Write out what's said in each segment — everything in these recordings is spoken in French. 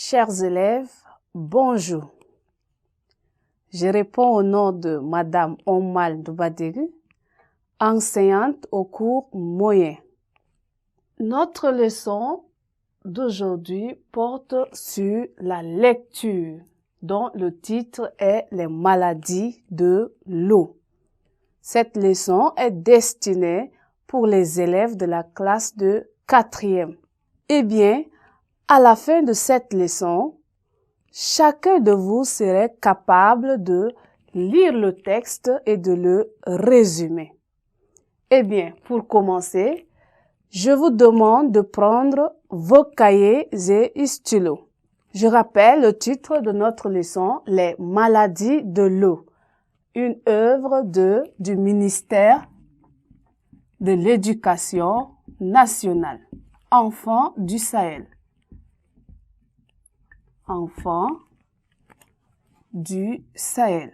Chers élèves, bonjour. Je réponds au nom de Madame Omal Doubadégu, enseignante au cours moyen. Notre leçon d'aujourd'hui porte sur la lecture, dont le titre est « Les maladies de l'eau ». Cette leçon est destinée pour les élèves de la classe de 4e. Eh bien, à la fin de cette leçon, chacun de vous serait capable de lire le texte et de le résumer. Eh bien, pour commencer, je vous demande de prendre vos cahiers et stylos. Je rappelle le titre de notre leçon, « Les maladies de l'eau », une œuvre du ministère de l'Éducation nationale. Enfants du Sahel. Enfants du Sahel.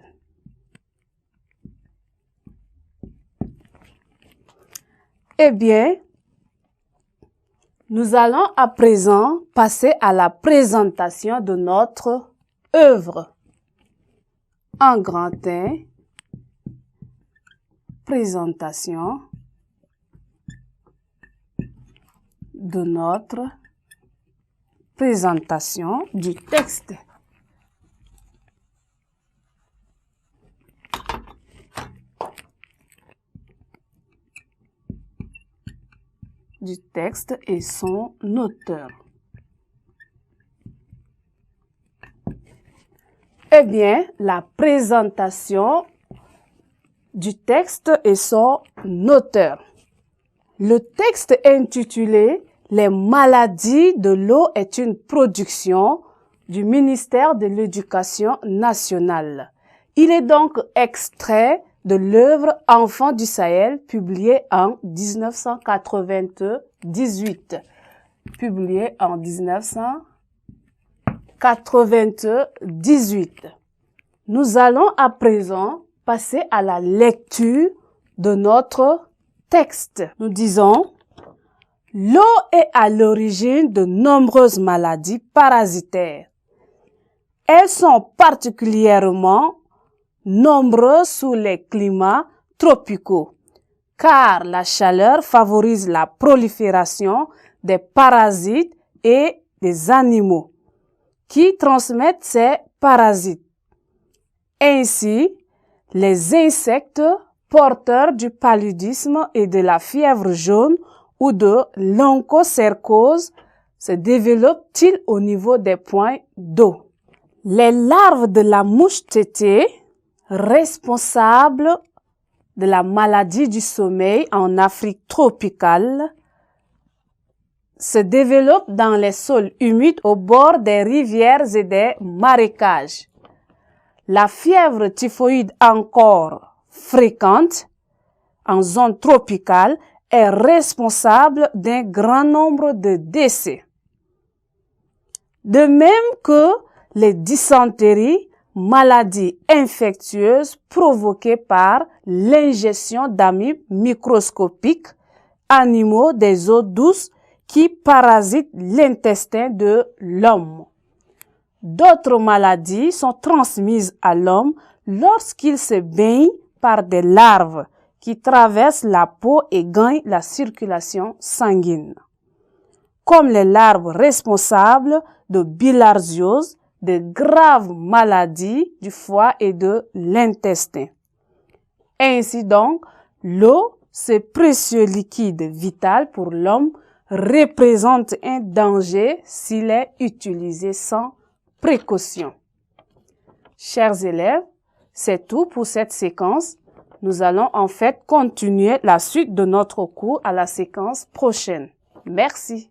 Eh bien, nous allons à présent passer à la présentation de notre œuvre. En grand 1, présentation de notre présentation du texte. Du texte et son auteur. Eh bien, la présentation du texte et son auteur. Le texte intitulé « Les maladies de l'eau » est une production du ministère de l'Éducation nationale. Il est donc extrait de l'œuvre « Enfants du Sahel » publiée en 1998. Publiée en 1998. Nous allons à présent passer à la lecture de notre texte. Nous disons: l'eau est à l'origine de nombreuses maladies parasitaires. Elles sont particulièrement nombreuses sous les climats tropicaux, car la chaleur favorise la prolifération des parasites et des animaux qui transmettent ces parasites. Ainsi, les insectes porteurs du paludisme et de la fièvre jaune ou de l'onchocercose se développent-ils au niveau des points d'eau. Les larves de la mouche tétée, responsables de la maladie du sommeil en Afrique tropicale, se développent dans les sols humides au bord des rivières et des marécages. La fièvre typhoïde, encore fréquente en zone tropicale, est responsable d'un grand nombre de décès. De même que les dysenteries, maladies infectieuses provoquées par l'ingestion d'amibes microscopiques, animaux des eaux douces qui parasitent l'intestin de l'homme. D'autres maladies sont transmises à l'homme lorsqu'il se baigne par des larves qui traversent la peau et gagnent la circulation sanguine, comme les larves responsables de bilharziose, de graves maladies du foie et de l'intestin. Ainsi donc, l'eau, ce précieux liquide vital pour l'homme, représente un danger s'il est utilisé sans précaution. Chers élèves, c'est tout pour cette séquence. Nous allons en fait continuer la suite de notre cours à la séquence prochaine. Merci.